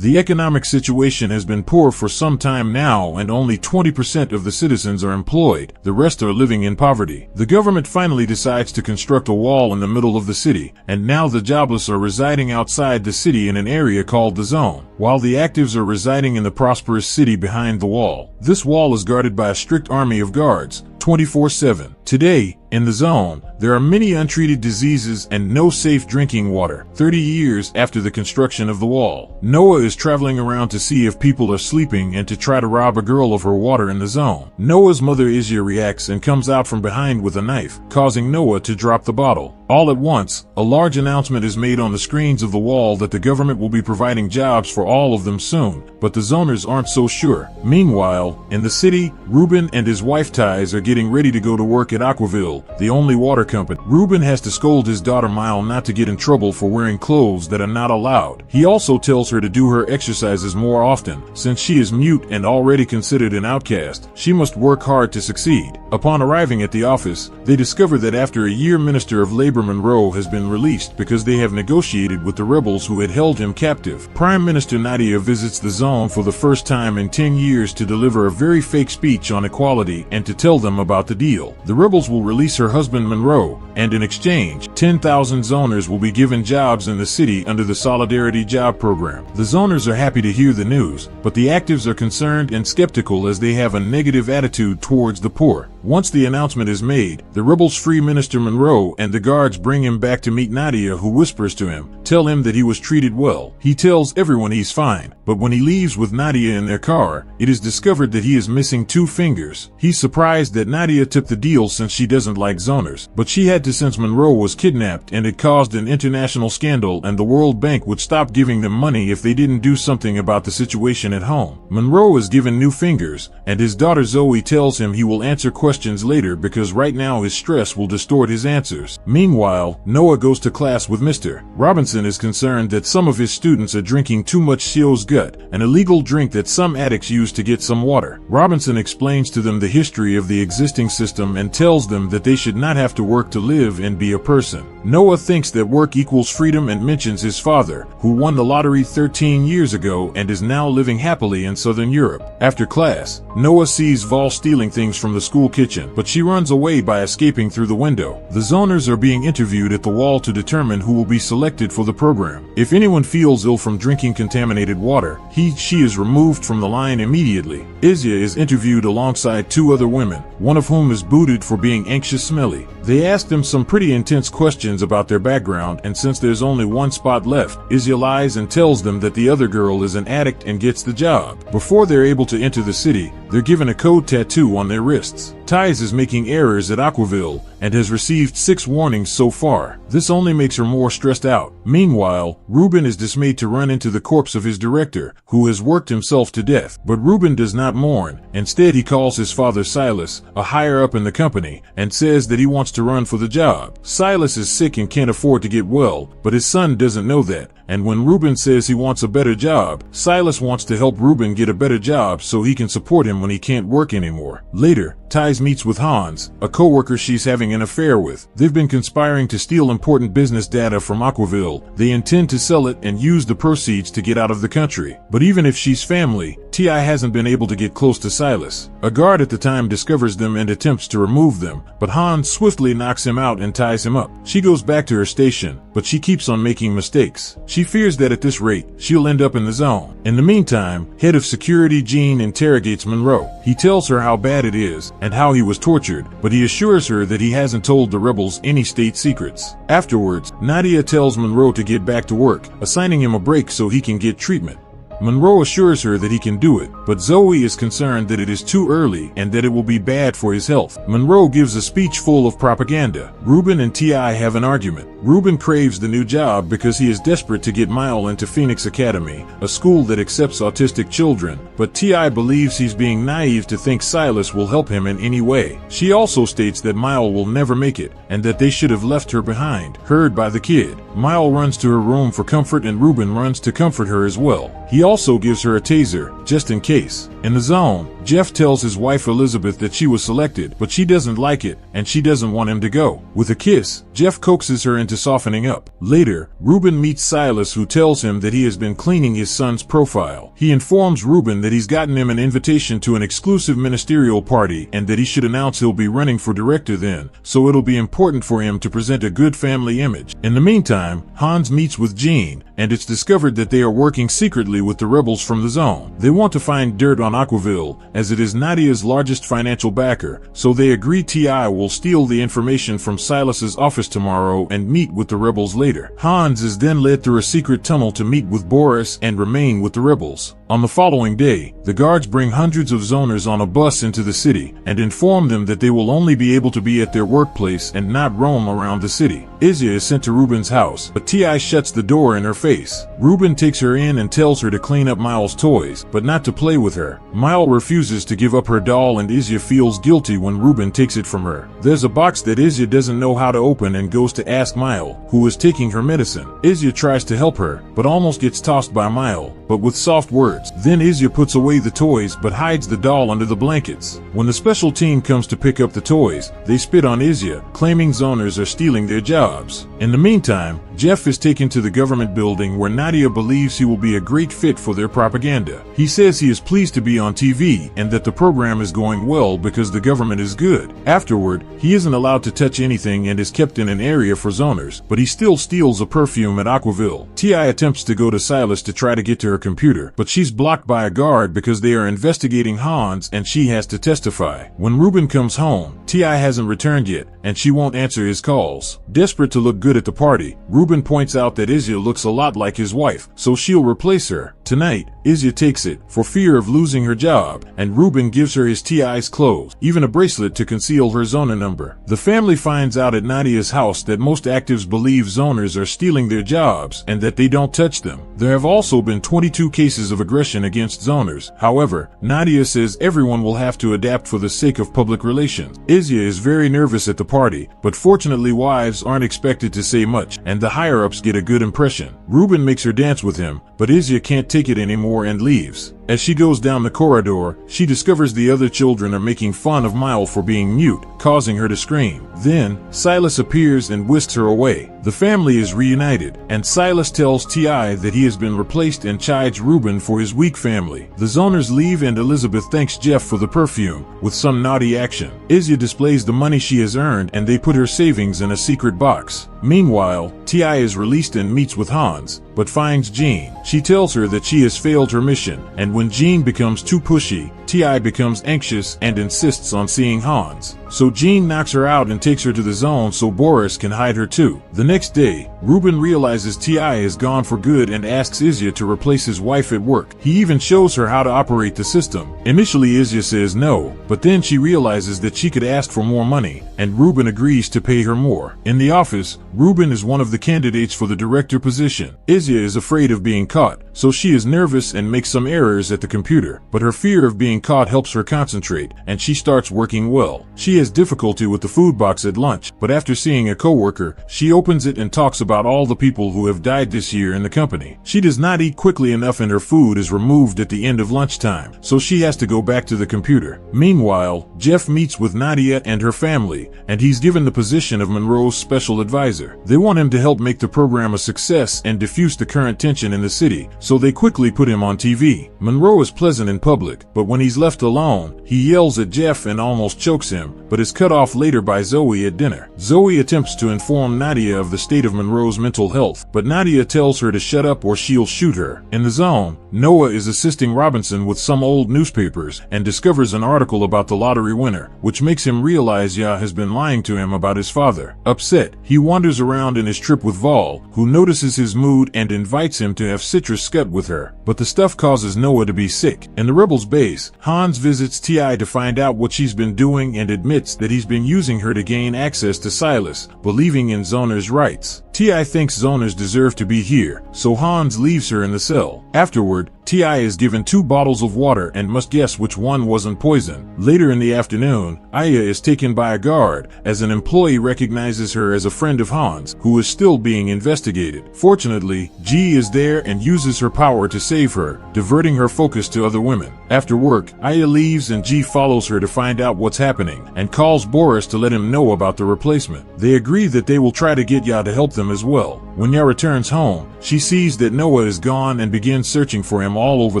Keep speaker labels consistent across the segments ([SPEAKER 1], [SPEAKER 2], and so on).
[SPEAKER 1] The economic situation has been poor for some time now, and only 20% of the citizens are employed. The rest are living in poverty. The government finally decides to construct a wall in the middle of the city, and now the jobless are residing outside the city in an area called the zone, while the actives are residing in the prosperous city behind the wall. This wall is guarded by a strict army of guards, 24/7. Today, in the zone, there are many untreated diseases and no safe drinking water. 30 years after the construction of the wall, Noah is traveling around to see if people are sleeping and to try to rob a girl of her water in the zone. Noah's mother Izia reacts and comes out from behind with a knife, causing Noah to drop the bottle. All at once, a large announcement is made on the screens of the wall that the government will be providing jobs for all of them soon, but the zoners aren't so sure. Meanwhile, in the city, Ruben and his wife Thais are getting ready to go to work at Aquaville, the only water company. Ruben has to scold his daughter Mile not to get in trouble for wearing clothes that are not allowed. He also tells her to do her exercises more often. Since she is mute and already considered an outcast, she must work hard to succeed. Upon arriving at the office, they discover that after a year, Minister of Labor Monroe has been released because they have negotiated with the rebels who had held him captive. Prime Minister Nadia visits the zone for the first time in 10 years to deliver a very fake speech on equality and to tell them about the deal. The rebels will release her husband Monroe, and in exchange, 10,000 zoners will be given jobs in the city under the Solidarity Job Program. The zoners are happy to hear the news, but the actives are concerned and skeptical as they have a negative attitude towards the poor. Once the announcement is made, the rebels free Minister Monroe and the guards bring him back to meet Nadia, who whispers to him, tell him that he was treated well. He tells everyone he's fine, but when he leaves with Nadia in their car, it is discovered that he is missing 2 fingers. He's surprised that Nadia tipped the deal since she doesn't like zoners, but she had to since Monroe was kidnapped and it caused an international scandal, and the World Bank would stop giving them money if they didn't do something about the situation at home. Monroe is given new fingers, and his daughter Zoe tells him he will answer questions later because right now his stress will distort his answers. Meanwhile, Noah goes to class with Mr. Robinson is concerned that some of his students are drinking too much Shio's gut, an illegal drink that some addicts use to get some water. Robinson explains to them the history of the existing system and tells them that they should not have to work to live and be a person. Noah thinks that work equals freedom and mentions his father, who won the lottery 13 years ago and is now living happily in Southern Europe. After class, Noah sees Val stealing things from the school kitchen, but she runs away by escaping through the window. The zoners are being interviewed at the wall to determine who will be selected for the program. If anyone feels ill from drinking contaminated water, she is removed from the line immediately. Izia is interviewed alongside 2 other women, one of whom is booted for being anxious smelly. They ask them some pretty intense questions about their background, and since there's only 1 spot left, Izia lies and tells them that the other girl is an addict and gets the job. Before they're able to enter the city, they're given a code tattoo on their wrists. Thais is making errors at Aquaville and has received 6 warnings so far. This only makes her more stressed out. Meanwhile, Ruben is dismayed to run into the corpse of his director, who has worked himself to death. But Ruben does not mourn. Instead, he calls his father Silas, a higher up in the company, and says that he wants to run for the job. Silas is sick and can't afford to get well, but his son doesn't know that. And when Ruben says he wants a better job, Silas wants to help Ruben get a better job so he can support him when he can't work anymore. Later, Thais meets with Hans, a coworker she's having an affair with. They've been conspiring to steal important business data from Aquaville. They intend to sell it and use the proceeds to get out of the country. But even if she's family, T.I. hasn't been able to get close to Silas. A guard at the time discovers them and attempts to remove them, but Hans swiftly knocks him out and ties him up. She goes back to her station, but she keeps on making mistakes. She fears that at this rate, she'll end up in the zone. In the meantime, head of security Gene interrogates Monroe. He tells her how bad it is and how he was tortured, but he assures her that he hasn't told the rebels any state secrets. Afterwards, Nadia tells Monroe to get back to work, assigning him a break so he can get treatment. Monroe assures her that he can do it, but Zoe is concerned that it is too early and that it will be bad for his health. Monroe gives a speech full of propaganda. Ruben and T.I. have an argument. Ruben craves the new job because he is desperate to get Mile into Phoenix Academy, a school that accepts autistic children, but T.I. believes he's being naive to think Silas will help him in any way. She also states that Mile will never make it, and that they should have left her behind. Heard by the kid, Mile runs to her room for comfort and Ruben runs to comfort her as well. He also gives her a taser, just in case. In the zone, Jeff tells his wife Elizabeth that she was selected, but she doesn't like it, and she doesn't want him to go. With a kiss, Jeff coaxes her into softening up. Later, Ruben meets Silas, who tells him that he has been cleaning his son's profile. He informs Ruben that he's gotten him an invitation to an exclusive ministerial party and that he should announce he'll be running for director then, so it'll be important for him to present a good family image. In the meantime, Hans meets with Jean, and it's discovered that they are working secretly with the rebels from the zone. They want to find dirt on Aquaville, as it is Nadia's largest financial backer, so they agree T.I. will steal the information from Silas's office tomorrow and meet with the rebels later. Hans is then led through a secret tunnel to meet with Boris and remain with the rebels. On the following day, the guards bring hundreds of zoners on a bus into the city and inform them that they will only be able to be at their workplace and not roam around the city. Izia is sent to Ruben's house, but T.I. shuts the door in her face. Ruben takes her in and tells her to clean up Miles' toys, but not to play with her. Miles refuses to give up her doll, and Izia feels guilty when Ruben takes it from her. There's a box that Izia doesn't know how to open and goes to ask Miles, who is taking her medicine. Izia tries to help her, but almost gets tossed by Miles, but with soft words. Then Izia puts away the toys but hides the doll under the blankets. When the special team comes to pick up the toys, they spit on Izia, claiming zoners are stealing their jobs. In the meantime, Jeff is taken to the government building where Nadia believes he will be a great fit for their propaganda. He says he is pleased to be on TV and that the program is going well because the government is good. Afterward, he isn't allowed to touch anything and is kept in an area for zoners, but he still steals a perfume at Aquaville. T.I. attempts to go to Silas to try to get to her computer, but she's blocked by a guard because they are investigating Hans and she has to testify. When Ruben comes home, T.I. hasn't returned yet, and she won't answer his calls. Desperate to look good at the party, Ruben points out that Izia looks a lot like his wife, so she'll replace her. Tonight, Izia takes it, for fear of losing her job, and Ruben gives her his T.I.'s clothes, even a bracelet to conceal her zoner number. The family finds out at Nadia's house that most actives believe zoners are stealing their jobs, and that they don't touch them. There have also been 22 cases of aggression against zoners. However, Nadia says everyone will have to adapt for the sake of public relations. Izia is very nervous at the party, but fortunately wives aren't expected to say much, and the higher-ups get a good impression. Ruben makes her dance with him, but Izia can't take it anymore and leaves. As she goes down the corridor, she discovers the other children are making fun of Miles for being mute, causing her to scream. Then, Silas appears and whisks her away. The family is reunited, and Silas tells T.I. that he has been replaced and chides Ruben for his weak family. The zoners leave and Elizabeth thanks Jeff for the perfume, with some naughty action. Izia displays the money she has earned and they put her savings in a secret box. Meanwhile, T.I. is released and meets with Hans, but finds Jean. She tells her that she has failed her mission, and when Jean becomes too pushy, T.I. becomes anxious and insists on seeing Hans. So Jean knocks her out and takes her to the zone so Boris can hide her too. The next day, Ruben realizes T.I. is gone for good and asks Izia to replace his wife at work. He even shows her how to operate the system. Initially Izia says no, but then she realizes that she could ask for more money, and Ruben agrees to pay her more. In the office, Ruben is one of the candidates for the director position. Izia is afraid of being caught, so she is nervous and makes some errors at the computer, but her fear of being caught helps her concentrate, and she starts working well. She has difficulty with the food box at lunch, but after seeing a coworker, she opens it and talks about all the people who have died this year in the company. She does not eat quickly enough and her food is removed at the end of lunchtime, so she has to go back to the computer. Meanwhile, Jeff meets with Nadia and her family, and he's given the position of Monroe's special advisor. They want him to help make the program a success and diffuse the current tension in the city, so they quickly put him on TV. Monroe is pleasant in public, but when he's left alone, he yells at Jeff and almost chokes him, but is cut off later by Zoe at dinner. Zoe attempts to inform Nadia of the state of Monroe's mental health, but Nadia tells her to shut up or she'll shoot her. In the zone, Noah is assisting Robinson with some old newspapers and discovers an article about the lottery winner, which makes him realize Yah has been lying to him about his father. Upset, he wanders around in his trip with Vol, who notices his mood and invites him to have citrus scut with her, but the stuff causes Noah to be sick. In the rebels' base, Hans visits T.I. to find out what she's been doing and admits that he's been using her to gain access to Silas, believing in zoners' rights. T.I. thinks zoners deserve to be here, so Hans leaves her in the cell. Afterward, T.I. is given 2 bottles of water and must guess which one wasn't poison. Later in the afternoon, Aya is taken by a guard, as an employee recognizes her as a friend of Hans, who is still being investigated. Fortunately, G is there and uses her power to save her, diverting her focus to other women. After work, Aya leaves and G follows her to find out what's happening, and calls Boris to let him know about the replacement. They agree that they will try to get Ya to help them as well. When Ya returns home, she sees that Noah is gone and begins searching for him all over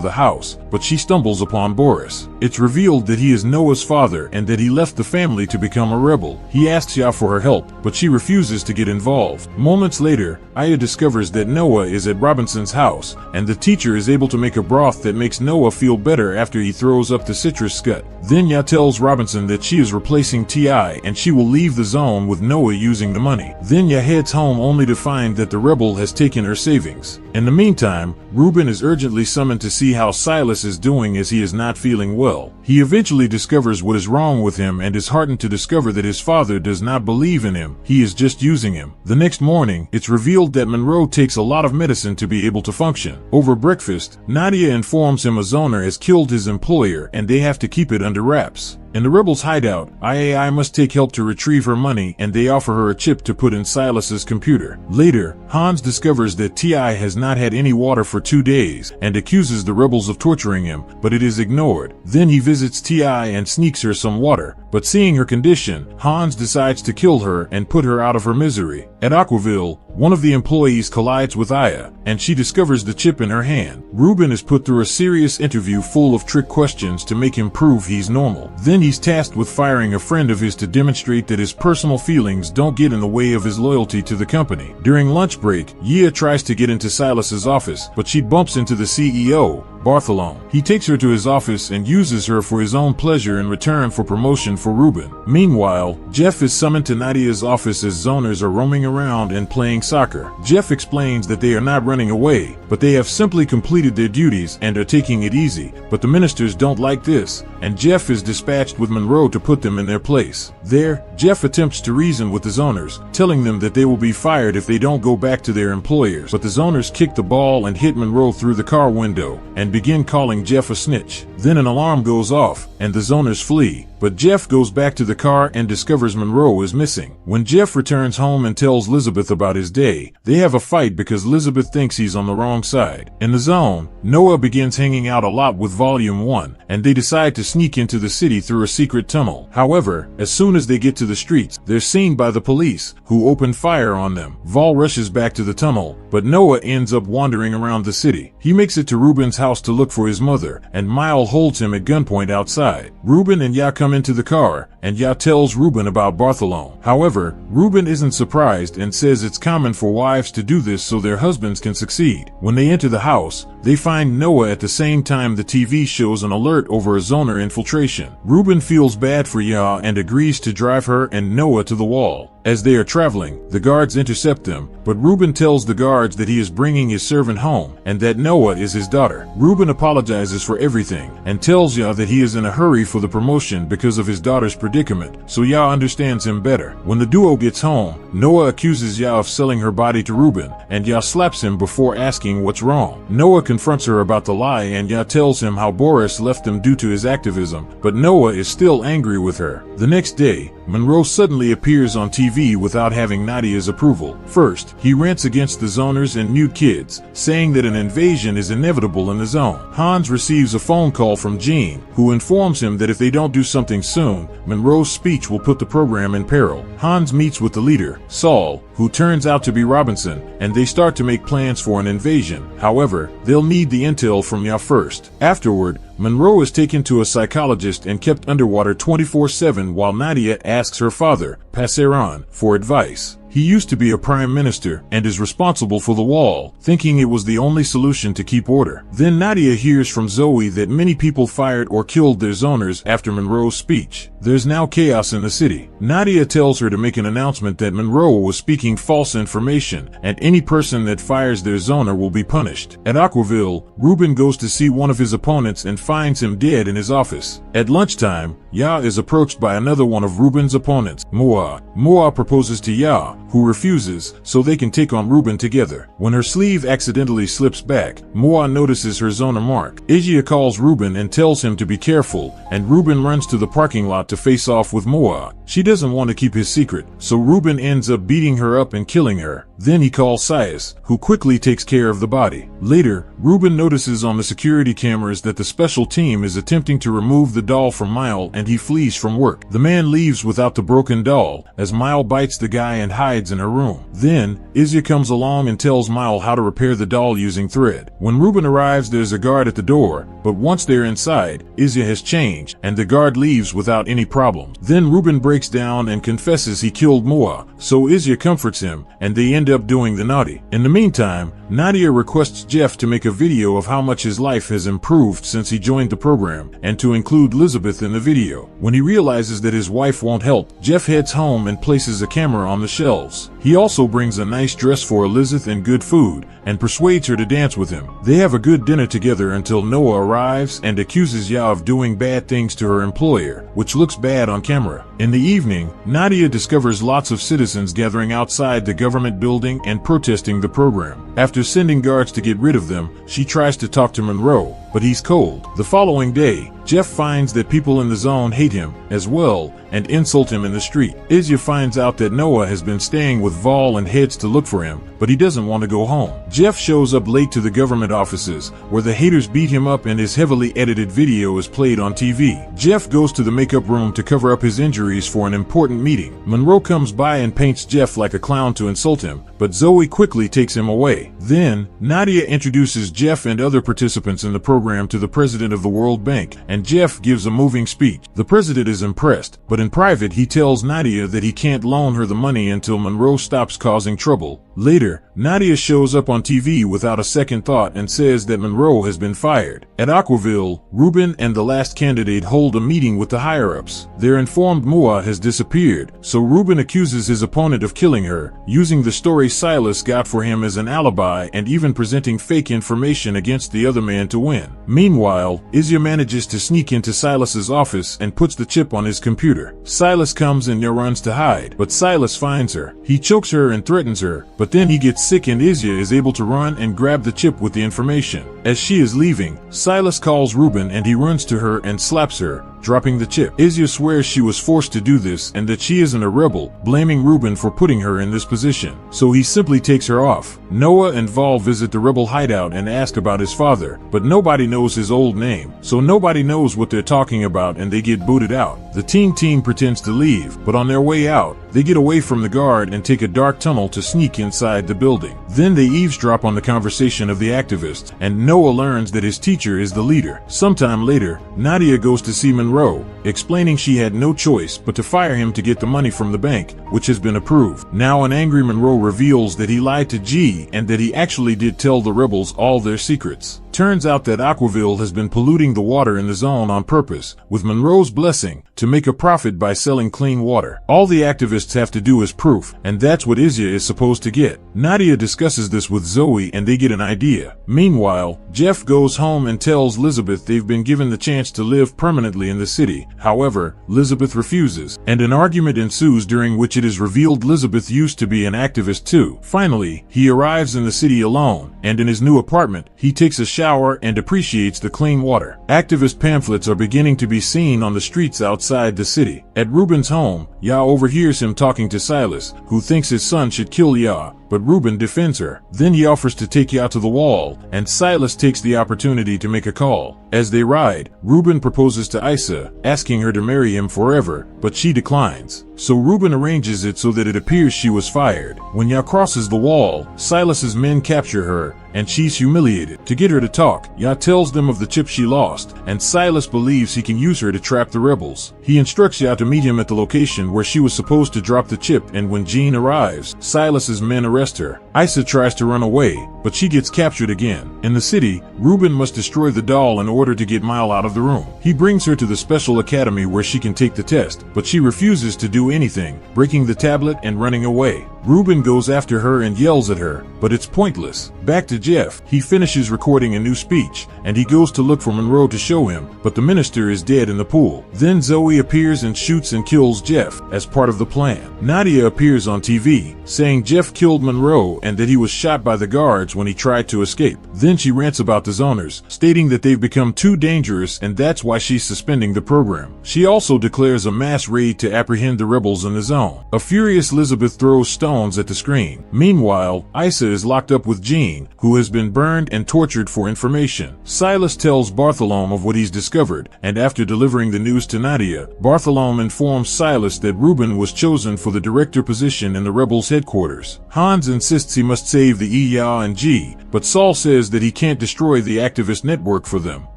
[SPEAKER 1] the house, but she stumbles upon Boris. It's revealed that he is Noah's father and that he left the family to become a rebel. He asks Ya for her help, but she refuses to get involved. Moments later, Aya discovers that Noah is at Robinson's house, and the teacher is able to make a broth that makes Noah feel better after he throws up the citrus scut. Then Ya tells Robinson that she is replacing T.I. and she will leave the zone with Noah using the money. Then Ya heads home only to find that the rebel has taken her savings. In the meantime, Ruben is urgently summoned to see how Silas is doing as he is not feeling well. He eventually discovers what is wrong with him and is heartened to discover that his father does not believe in him. He is just using him. The next morning, it's revealed that Monroe takes a lot of medicine to be able to function. Over breakfast, Nadia informs him a zoner has killed his employer and they have to keep it under wraps. In the rebels' hideout, IAI must take help to retrieve her money and they offer her a chip to put in Silas's computer. Later, Hans discovers that T.I. has not had any water for 2 days and accuses the rebels of torturing him, but it is ignored. Then he visits T.I. and sneaks her some water, but seeing her condition, Hans decides to kill her and put her out of her misery. At Aquaville, one of the employees collides with Aya, and she discovers the chip in her hand. Ruben is put through a serious interview full of trick questions to make him prove he's normal. Then he's tasked with firing a friend of his to demonstrate that his personal feelings don't get in the way of his loyalty to the company. During lunch break, Yia tries to get into Silas's office, but she bumps into the CEO, Bartholomew. He takes her to his office and uses her for his own pleasure in return for promotion for Ruben. Meanwhile, Jeff is summoned to Nadia's office as zoners are roaming around and playing soccer. Jeff explains that they are not running away, but they have simply completed their duties and are taking it easy. But the ministers don't like this, and Jeff is dispatched with Monroe to put them in their place. There, Jeff attempts to reason with the zoners, telling them that they will be fired if they don't go back to their employers. But the zoners kick the ball and hit Monroe through the car window, and begin calling Jeff a snitch. Then an alarm goes off, and the zoners flee. But Jeff goes back to the car and discovers Monroe is missing. When Jeff returns home and tells Elizabeth about his day, they have a fight because Elizabeth thinks he's on the wrong side. In the zone, Noah begins hanging out a lot with Volume 1, and they decide to sneak into the city through a secret tunnel. However, as soon as they get to the streets, they're seen by the police, who open fire on them. Vol rushes back to the tunnel, but Noah ends up wandering around the city. He makes it to Ruben's house to look for his mother, and Mile holds him at gunpoint outside. Ruben and Ya come into the car, and Ya tells Ruben about Bartholomew. However, Ruben isn't surprised and says it's common for wives to do this so their husbands can succeed. When they enter the house, they find Noah at the same time the TV shows an alert over a zoner infiltration. Ruben feels bad for Ya and agrees to drive her and Noah to the wall. As they are traveling, the guards intercept them, but Ruben tells the guards that he is bringing his servant home and that Noah is his daughter. Ruben apologizes for everything and tells Ya that he is in a hurry for the promotion because of his daughter's predicament, so Ya understands him better. When the duo gets home, Noah accuses Ya of selling her body to Ruben, and Ya slaps him before asking what's wrong. Noah confronts her about the lie and Ya tells him how Boris left them due to his activism, but Noah is still angry with her. The next day, Monroe suddenly appears on TV without having Nadia's approval. First, he rants against the zoners and mute kids, saying that an invasion is inevitable in the zone. Hans receives a phone call from Jean, who informs him that if they don't do something soon, Monroe's speech will put the program in peril. Hans meets with the leader, Saul, who turns out to be Robinson, and they start to make plans for an invasion. However, they'll need the intel from Ya first. Afterward, Monroe is taken to a psychologist and kept underwater 24/7 while Nadia asks her father, Passeron, for advice. He used to be a prime minister and is responsible for the wall, thinking it was the only solution to keep order. Then Nadia hears from Zoe that many people fired or killed their zoners after Monroe's speech. There's now chaos in the city. Nadia tells her to make an announcement that Monroe was speaking false information, and any person that fires their zoner will be punished. At Aquaville, Ruben goes to see one of his opponents and finds him dead in his office. At lunchtime, Ya is approached by another one of Ruben's opponents, Moa. Moa proposes to Ya, who refuses, so they can take on Ruben together. When her sleeve accidentally slips back, Moa notices her zoner mark. Izia calls Ruben and tells him to be careful, and Ruben runs to the parking lot to face off with Moa. She doesn't want to keep his secret, so Ruben ends up beating her up and killing her. Then he calls Sias, who quickly takes care of the body. Later, Ruben notices on the security cameras that the special team is attempting to remove the doll from Mile, and he flees from work. The man leaves without the broken doll, as Mile bites the guy and hides in her room. Then, Izia comes along and tells Mile how to repair the doll using thread. When Ruben arrives, there's a guard at the door, but once they're inside, Izia has changed, and the guard leaves without any problems. Then Ruben breaks down and confesses he killed Moa, so Izia comforts him, and they end up doing the naughty. In the meantime, Nadia requests Jeff to make a video of how much his life has improved since he joined the program, and to include Elizabeth in the video. When he realizes that his wife won't help, Jeff heads home and places a camera on the shelves. He also brings a nice dress for Elizabeth and good food, and persuades her to dance with him. They have a good dinner together until Noah arrives and accuses Ya of doing bad things to her employer, which looks bad on camera. In the evening, Nadia discovers lots of citizens gathering outside the government building and protesting the program. After sending guards to get rid of them, she tries to talk to Monroe, but he's cold. The following day, Jeff finds that people in the zone hate him, as well, and insult him in the street. Izia finds out that Noah has been staying with Vol and heads to look for him, but he doesn't want to go home. Jeff shows up late to the government offices, where the haters beat him up and his heavily edited video is played on TV. Jeff goes to the makeup room to cover up his injuries for an important meeting. Monroe comes by and paints Jeff like a clown to insult him, but Zoe quickly takes him away. Then, Nadia introduces Jeff and other participants in the program to the president of the World Bank, and Jeff gives a moving speech. The president is impressed, but in private he tells Nadia that he can't loan her the money until Monroe stops causing trouble. Later, Nadia shows up on TV without a second thought and says that Monroe has been fired. At Aquaville, Ruben and the last candidate hold a meeting with the higher-ups. They're informed Moa has disappeared, so Ruben accuses his opponent of killing her, using the story Silas got for him as an alibi and even presenting fake information against the other man to win. Meanwhile, Izia manages to sneak into Silas's office and puts the chip on his computer. Silas comes and runs to hide, but Silas finds her. He chokes her and threatens her, but then he gets sick and Izia is able to run and grab the chip with the information. As she is leaving, Silas calls Ruben and he runs to her and slaps her, dropping the chip. Izia swears she was forced to do this and that she isn't a rebel, blaming Ruben for putting her in this position. So he simply takes her off. Noah and Vol visit the rebel hideout and ask about his father, but nobody knows his old name, so nobody knows what they're talking about and they get booted out. The team pretends to leave, but on their way out, they get away from the guard and take a dark tunnel to sneak inside the building. Then they eavesdrop on the conversation of the activists, and Noah learns that his teacher is the leader. Sometime later, Nadia goes to see Monroe, explaining she had no choice but to fire him to get the money from the bank, which has been approved. Now an angry Monroe reveals that he lied to G and that he actually did tell the rebels all their secrets. Turns out that Aquaville has been polluting the water in the zone on purpose, with Monroe's blessing, to make a profit by selling clean water. All the activists have to do is proof, and that's what Izia is supposed to get. Nadia discusses this with Zoe and they get an idea. Meanwhile, Jeff goes home and tells Elizabeth they've been given the chance to live permanently in the city. However, Elizabeth refuses, and an argument ensues during which it is revealed Elizabeth used to be an activist too. Finally, he arrives in the city alone, and in his new apartment, he takes a shower and appreciates the clean water. Activist pamphlets are beginning to be seen on the streets outside the city. At Ruben's home, Ya overhears him talking to Silas, who thinks his son should kill Ya, but Ruben defends her. Then he offers to take Ya to the wall, and Silas takes the opportunity to make a call. As they ride, Ruben proposes to Isa, asking her to marry him forever, but she declines. So Ruben arranges it so that it appears she was fired. When Ya crosses the wall, Silas's men capture her, and she's humiliated. To get her to talk, Ya tells them of the chip she lost, and Silas believes he can use her to trap the rebels. He instructs Ya to meet him at the location where she was supposed to drop the chip, and when Jean arrives, Silas's men arrest her. Isa tries to run away, but she gets captured again. In the city, Ruben must destroy the doll in order to get Mile out of the room. He brings her to the special academy where she can take the test, but she refuses to do anything, breaking the tablet and running away. Ruben goes after her and yells at her, but it's pointless. Back to Jeff. He finishes recording a new speech, and he goes to look for Monroe to show him, but the minister is dead in the pool. Then Zoe appears and shoots and kills Jeff, as part of the plan. Nadia appears on TV, saying Jeff killed Monroe and that he was shot by the guards when he tried to escape. Then she rants about the zoners, stating that they've become too dangerous and that's why she's suspending the program. She also declares a mass raid to apprehend the rebels in the zone. A furious Elizabeth throws stones at the screen. Meanwhile, Isa is locked up with Jean, who has been burned and tortured for information. Silas tells Bartholomew of what he's discovered, and after delivering the news to Nadia, Bartholomew informs Silas that Ruben was chosen for the director position in the rebels' headquarters. Hans insists he must save the EYA and G, but Saul says that he can't destroy the activist network for them.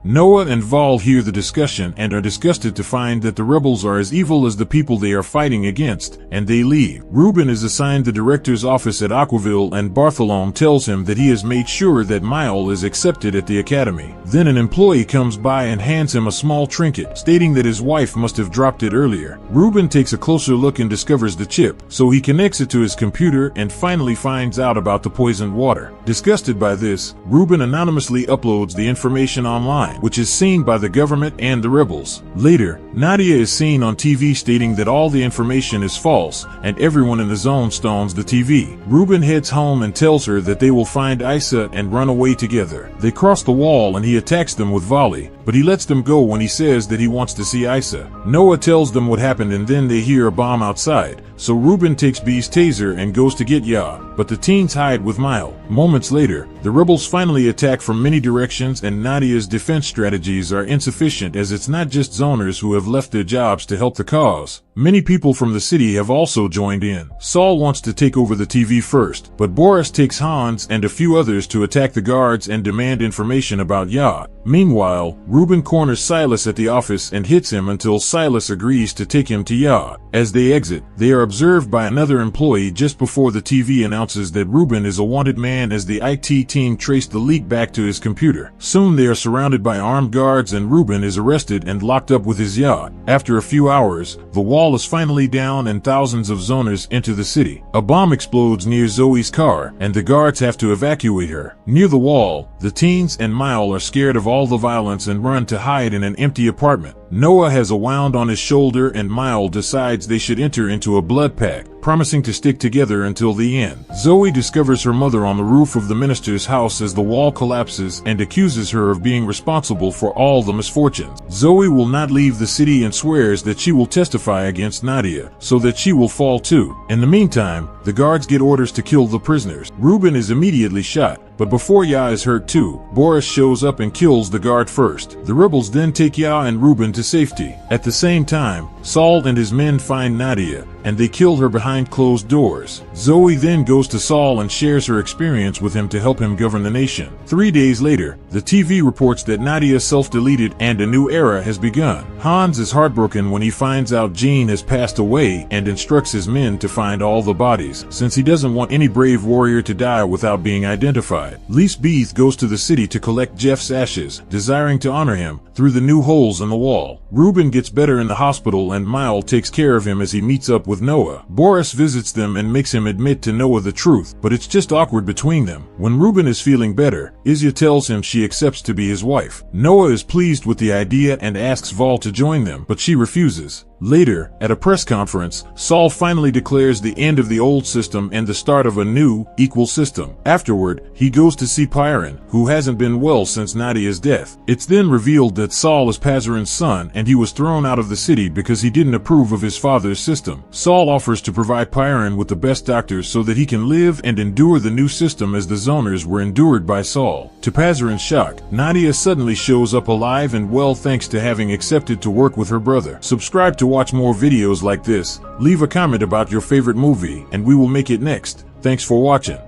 [SPEAKER 1] Noah and Val hear the discussion and are disgusted to find that the rebels are as evil as the people they are fighting against, and they leave. Ruben is assigned the director's office at Aquaville, and Bartholomew tells him that he has made sure that Mile is accepted at the academy. Then an employee comes by and hands him a small trinket, stating that his wife must have dropped it earlier. Ruben takes a closer look and discovers the chip, so he connects it to his computer and finally finds out about the poisoned water. Disgusted by this, Ruben anonymously uploads the information online, which is seen by the government and the rebels. Later, Nadia is seen on TV stating that all the information is false, and everyone in the zone stones the TV. Ruben heads home and tells her that they will find Isa and run away together. They cross the wall and he attacks them with volley, but he lets them go when he says that he wants to see Isa. Noah tells them what happened and then they hear a bomb outside, so Ruben takes B's taser and goes to get Ya, but the teens hide with Mile. Moments later, the rebels finally attack from many directions and Nadia's defense strategies are insufficient, as it's not just zoners who have left their jobs to help the cause. Many people from the city have also joined in. Saul wants to take over the TV first, but Boris takes Hans and a few others to attack the guards and demand information about Ya. Meanwhile, Ruben corners Silas at the office and hits him until Silas agrees to take him to Ya. As they exit, they are observed by another employee just before the TV announces that Ruben is a wanted man, as the IT team traced the leak back to his computer. Soon they are surrounded by armed guards and Ruben is arrested and locked up with his yacht. After a few hours, the wall is finally down and thousands of zoners enter the city. A bomb explodes near Zoe's car and the guards have to evacuate her. Near the wall, the teens and Mile are scared of all the violence and run to hide in an empty apartment. Noah has a wound on his shoulder and Mile decides they should enter into a blood pact, promising to stick together until the end. Zoe discovers her mother on the roof of the minister's house as the wall collapses and accuses her of being responsible for all the misfortunes. Zoe will not leave the city and swears that she will testify against Nadia, so that she will fall too. In the meantime, the guards get orders to kill the prisoners. Ruben is immediately shot, but before Ya is hurt too, Boris shows up and kills the guard first. The rebels then take Ya and Ruben to safety. At the same time, Saul and his men find Nadia, and they kill her behind closed doors. Zoe then goes to Saul and shares her experience with him to help him govern the nation. 3 days later, the TV reports that Nadia self-deleted and a new era has begun. Hans is heartbroken when he finds out Jean has passed away and instructs his men to find all the bodies, since he doesn't want any brave warrior to die without being identified. Lise Beeth goes to the city to collect Jeff's ashes, desiring to honor him through the new holes in the wall. Ruben gets better in the hospital and Mile takes care of him as he meets up with Noah. Boris visits them and makes him admit to Noah the truth, but it's just awkward between them. When Ruben is feeling better, Isya tells him she accepts to be his wife. Noah is pleased with the idea and asks Val to join them, but she refuses. Later, at a press conference, Saul finally declares the end of the old system and the start of a new, equal system. Afterward, he goes to see Pyron, who hasn't been well since Nadia's death. It's then revealed that Saul is Pazarin's son and he was thrown out of the city because he didn't approve of his father's system. Saul offers to provide Pyron with the best doctors so that he can live and endure the new system as the zoners were endured by Saul. To Pazarin's shock, Nadia suddenly shows up alive and well thanks to having accepted to work with her brother. Subscribe to watch more videos like this, leave a comment about your favorite movie, and we will make it next. Thanks for watching.